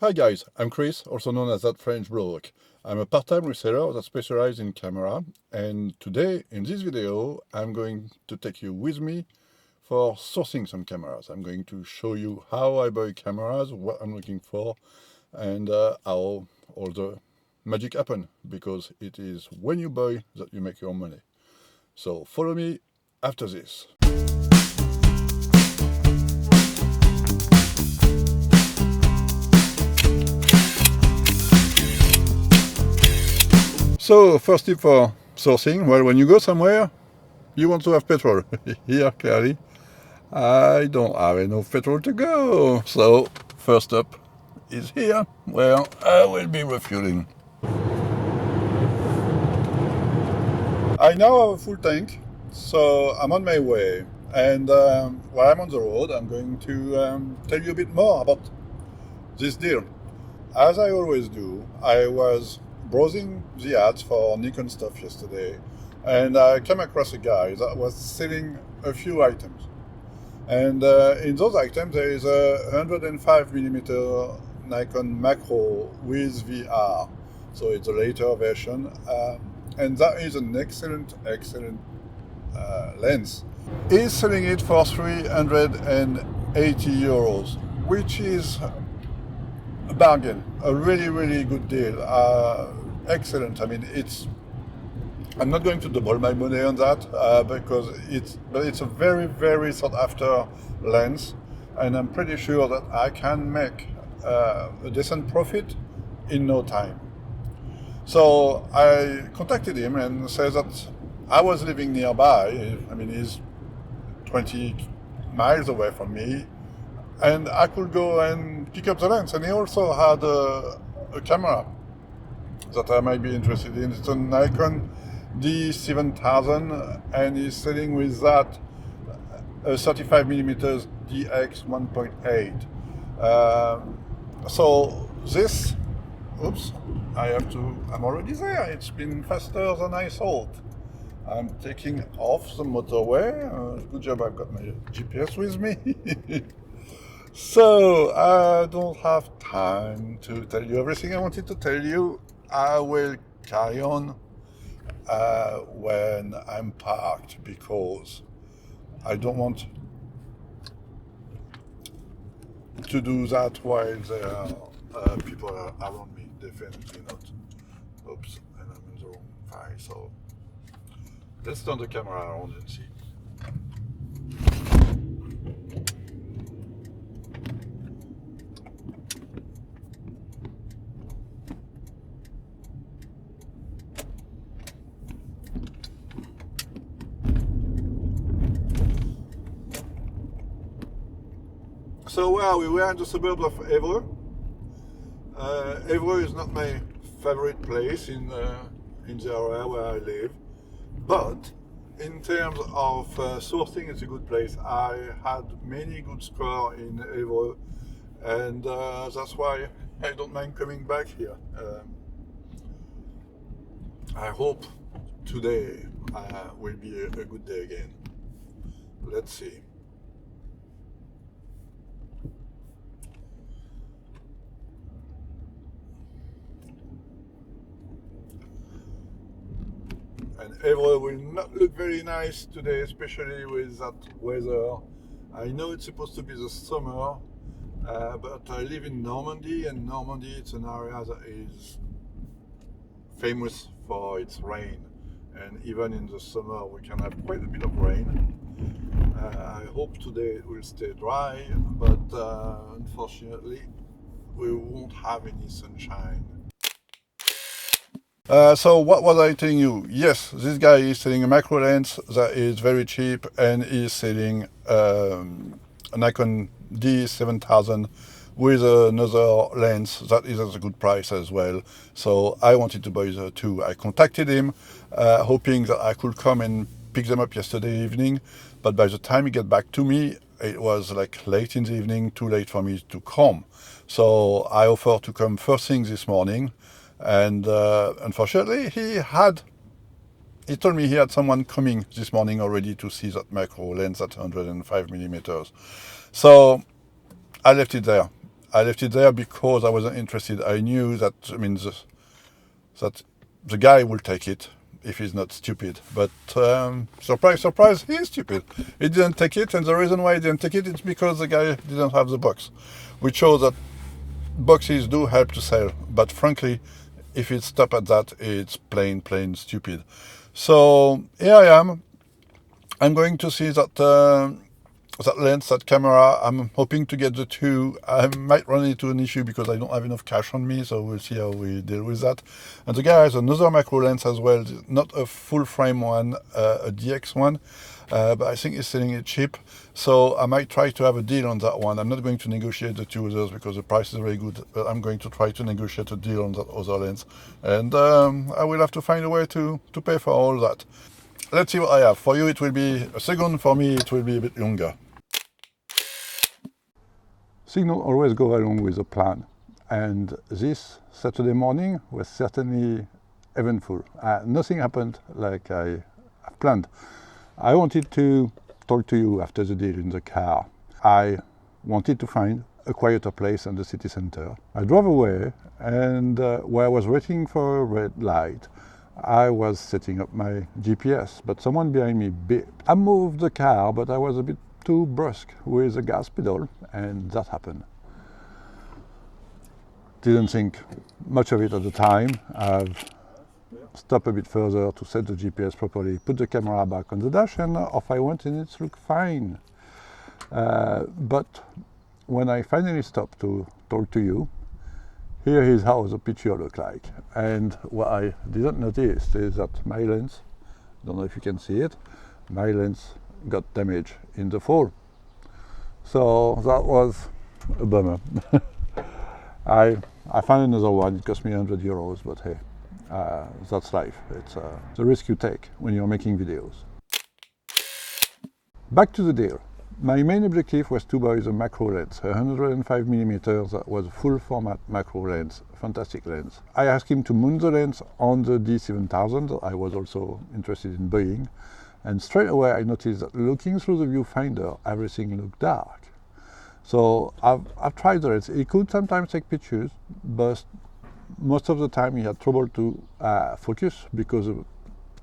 Hi guys, I'm Chris, also known as That French Bloke. I'm a part-time reseller that specializes in camera, and today in this video I'm going to take you with me for sourcing some cameras. I'm going to show you how I buy cameras, what I'm looking for, and how all the magic happen, because it is when you buy that you make your money. So follow me after this. So first tip for sourcing, well, when you go somewhere, you want to have petrol. Here, clearly, I don't have enough petrol to go. So first up is here, where I will be refueling. I now have a full tank, so I'm on my way. And while I'm on the road, I'm going to tell you a bit more about this deal. As I always do, I was browsing the ads for Nikon stuff yesterday, and I came across a guy that was selling a few items. And in those items, there is a 105mm Nikon macro with VR. So it's a later version, and that is an excellent lens. He's selling it for 380 euros, which is a bargain, a really good deal. Excellent. I mean, I'm not going to double my money on that because it's a very sought after lens, and I'm pretty sure that I can make a decent profit in no time. So I contacted him and said that I was living nearby. I mean, he's 20 miles away from me, and I could go and pick up the lens. And he also had a camera that I might be interested in. It's a Nikon D7000, and he's selling with that a 35mm DX 1.8. So this, I'm already there. It's been faster than I thought. I'm taking off the motorway. Good job, I've got my GPS with me. So I don't have time to tell you everything I wanted to tell you. I will carry on when I'm parked, because I don't want to do that while there are people around me. Definitely not. Oops, and I'm in the wrong file. So let's turn the camera around and see. So where are we? We are in the suburbs of Évreux. Évreux is not my favorite place in the area where I live, but in terms of sourcing, it's a good place. I had many good scores in Évreux, and that's why I don't mind coming back here. I hope today will be a good day again. Let's see. And Évreux will not look very nice today, especially with that weather. I know it's supposed to be the summer, but I live in Normandy, and Normandy, it's an area that is famous for its rain. And even in the summer, we can have quite a bit of rain. I hope today it will stay dry, but unfortunately, we won't have any sunshine. So what was I telling you? Yes, this guy is selling a macro lens that is very cheap, and is selling a Nikon D7000 with another lens that is at a good price as well. So I wanted to buy the two. I contacted him, hoping that I could come and pick them up yesterday evening, but by the time he got back to me, it was like late in the evening, too late for me to come. So I offered to come first thing this morning. And unfortunately, he told me he had someone coming this morning already to see that macro lens at 105mm. So I left it there. I left it there because I wasn't interested. I knew that, I mean, that the guy will take it if he's not stupid. But surprise, surprise, he is stupid. He didn't take it, and the reason why he didn't take it is because the guy didn't have the box, which shows that boxes do help to sell. But frankly, if it stops at that, it's plain stupid. So here I am. I'm going to see that that lens, that camera. I'm hoping to get the two. I might run into an issue because I don't have enough cash on me, so we'll see how we deal with that. And the guy has another macro lens as well, not a full frame one, a DX one, but I think he's selling it cheap. So I might try to have a deal on that one. I'm not going to negotiate the two others because the price is very good, but I'm going to try to negotiate a deal on that other lens. And I will have to find a way to pay for all that. Let's see what I have. For you it will be a second, for me it will be a bit longer. Signal always go along with the plan, and this Saturday morning was certainly eventful. Nothing happened like I planned. I wanted to talk to you after the deal in the car. I wanted to find a quieter place in the city center. I drove away, and while I was waiting for a red light, I was setting up my GPS, but someone behind me beeped. I moved the car, but I was a bit too brusque with the gas pedal, and that happened. Didn't think much of it at the time. I've stopped a bit further to set the GPS properly, put the camera back on the dash, and off I went, and it looked fine. But when I finally stopped to talk to you, here is how the picture looked like. And what I didn't notice is that my lens, don't know if you can see it, my lens got damaged in the fall. So that was a bummer. I found another one. It cost me €100, but hey, that's life. It's the risk you take when you're making videos. Back to the deal. My main objective was to buy the macro lens, a 105mm that was a full format macro lens, fantastic lens. I asked him to mount the lens on the D7000 that I was also interested in buying, and straight away I noticed that looking through the viewfinder, everything looked dark. So I've tried the lens. It could sometimes take pictures, but most of the time he had trouble to focus because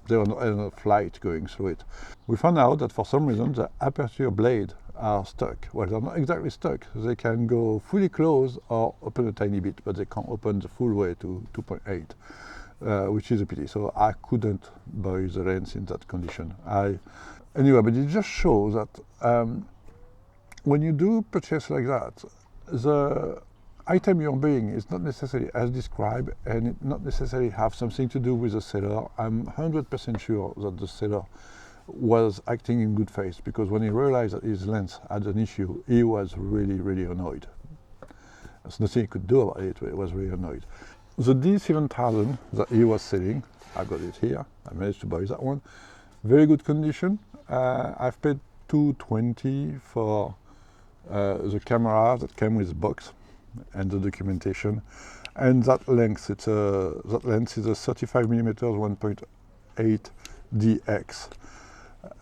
there was not enough light going through it. We found out that for some reason the aperture blade are stuck. Well, they're not exactly stuck. They can go fully closed or open a tiny bit, but they can't open the full way to 2.8, which is a pity. So I couldn't buy the lens in that condition. Anyway, but it just shows that when you do purchase like that, the item you're buying is not necessarily as described, and it not necessarily have something to do with the seller. I'm 100% sure that the seller was acting in good faith, because when he realized that his lens had an issue, he was really annoyed. There's nothing he could do about it, but he was really annoyed. The D7000 that he was selling, I got it here, I managed to buy that one. Very good condition. I've paid $220 for the camera that came with the box and the documentation, and that length, that lens is a 35mm 1.8 DX.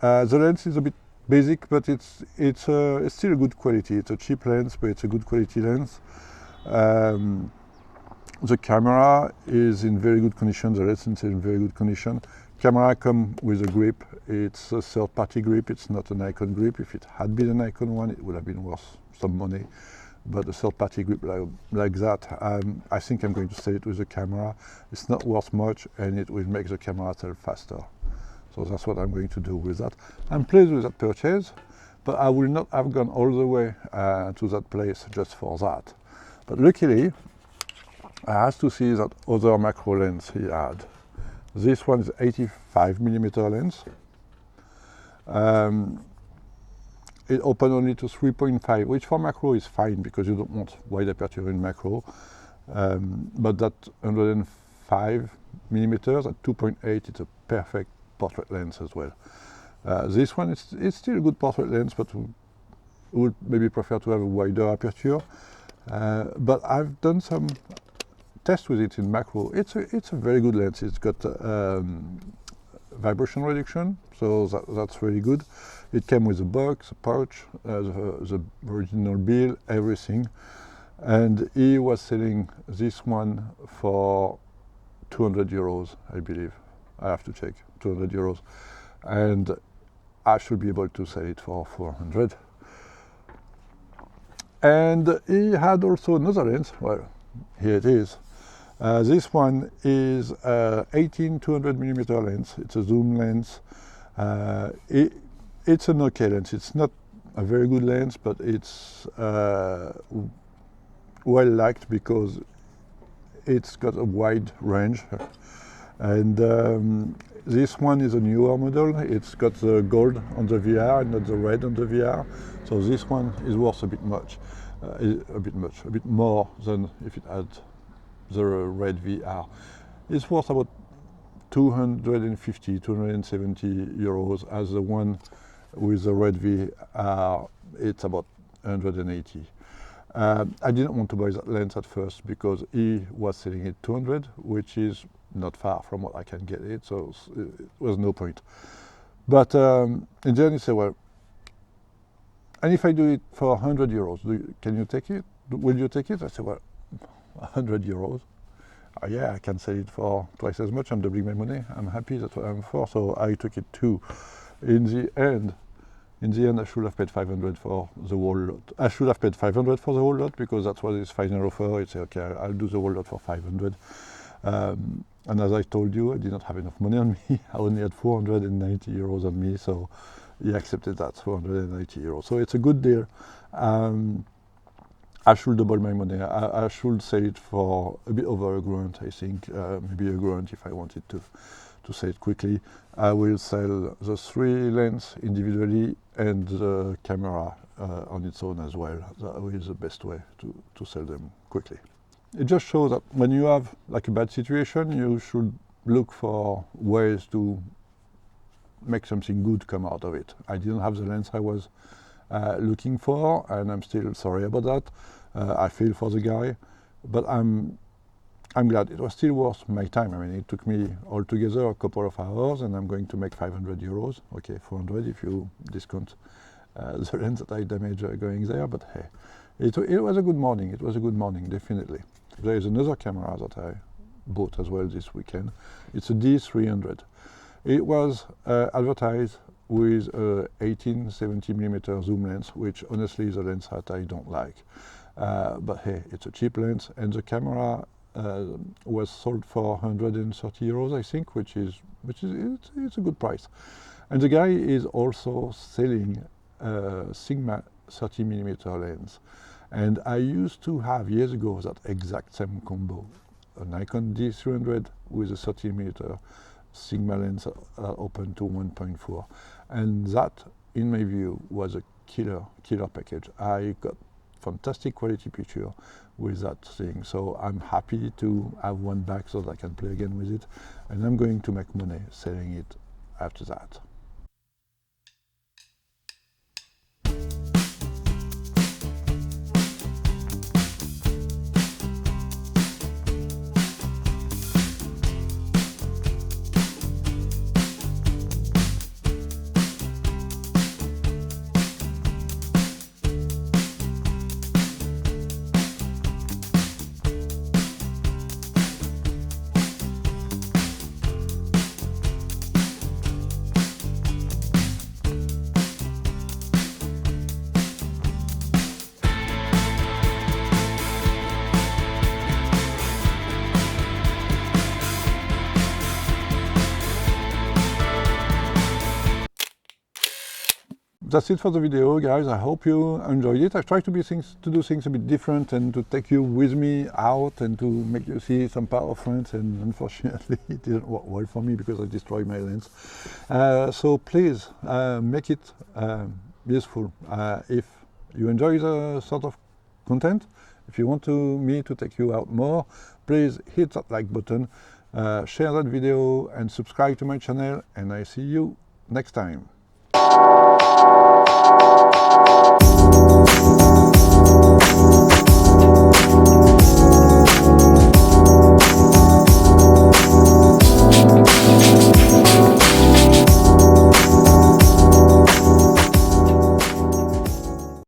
The lens is a bit basic, but it's still a good quality. It's a cheap lens, but it's a good quality lens. The camera is in very good condition. The lens is in very good condition. Camera comes with a grip. It's a third-party grip. It's not a Nikon grip. If it had been a Nikon one, it would have been worth some money. But a third-party grip like that, I think I'm going to sell it with the camera. It's not worth much, and it will make the camera sell faster. So that's what I'm going to do with that. I'm pleased with that purchase, but I will not have gone all the way to that place just for that. But luckily, I had to see that other macro lens he had. This one is 85mm lens. It opened only to 3.5, which for macro is fine because you don't want wide aperture in macro. But that 105mm at 2.8, it's a perfect portrait lens as well. This one is still a good portrait lens, but would maybe prefer to have a wider aperture. But I've done some tests with it in macro. It's a very good lens. It's got vibration reduction, so that's really good. It came with a box, a pouch, the original bill, everything. and he was selling this one for 200 euros, I believe. I have to check, 200 euros. And I should be able to sell it for 400. And he had also another lens. Well, here it is. This one is 18 200mm lens. It's a zoom lens. It's an okay lens. It's not a very good lens, but it's well liked because it's got a wide range. And this one is a newer model. It's got the gold on the VR and not the red on the VR. So this one is worth a bit more than if it had the red VR. It's worth about 250, 270 euros, as the one with the red VR, it's about 180. I didn't want to buy that lens at first because he was selling it 200, which is not far from what I can get it, so it was no point. But in the end he said, well, and if I do it for 100 euros, can you take it? Will you take it? I said, well, 100 euros? Yeah, I can sell it for twice as much. I'm doubling my money. I'm happy, that's what I'm for. So I took it too. In the end, I should have paid 500 for the whole lot. I should have paid 500 for the whole lot because that's what his final offer. It's okay, I'll do the whole lot for 500. And as I told you, I did not have enough money on me. I only had 490 euros on me, so he accepted that, 490 euros. So it's a good deal. I should double my money. I should sell it for a bit over a grand, I think, maybe a grand if I wanted to say it quickly. I will sell the 3 lenses individually and the camera on its own as well. That is the best way to sell them quickly. It just shows that when you have like a bad situation, you should look for ways to make something good come out of it. I didn't have the lens I was looking for, and I'm still sorry about that. I feel for the guy, but I'm glad it was still worth my time. I mean, it took me altogether a couple of hours, and I'm going to make 500 euros. Okay, 400 if you discount the lens that I damaged going there. But hey, it was a good morning. It was a good morning, definitely. There is another camera that I bought as well this weekend. It's a D300. It was advertised with a 18-70mm zoom lens, which honestly is a lens that I don't like. But hey, it's a cheap lens, and the camera was sold for 130 euros, I think, which is it's a good price. And the guy is also selling a Sigma 30mm lens. And I used to have years ago that exact same combo, a Nikon D300 with a 30mm Sigma lens open to 1.4, and that, in my view, was a killer package. I got fantastic quality picture with that thing, so I'm happy to have one back so that I can play again with it, and I'm going to make money selling it after that. That's it for the video, guys. I hope you enjoyed it. I tried to do things a bit different and to take you with me out and to make you see some part of France, and unfortunately it didn't work well for me because I destroyed my lens. So please make it useful. If you enjoy the sort of content, if you want me to take you out more, please hit that like button, share that video and subscribe to my channel, and I see you next time.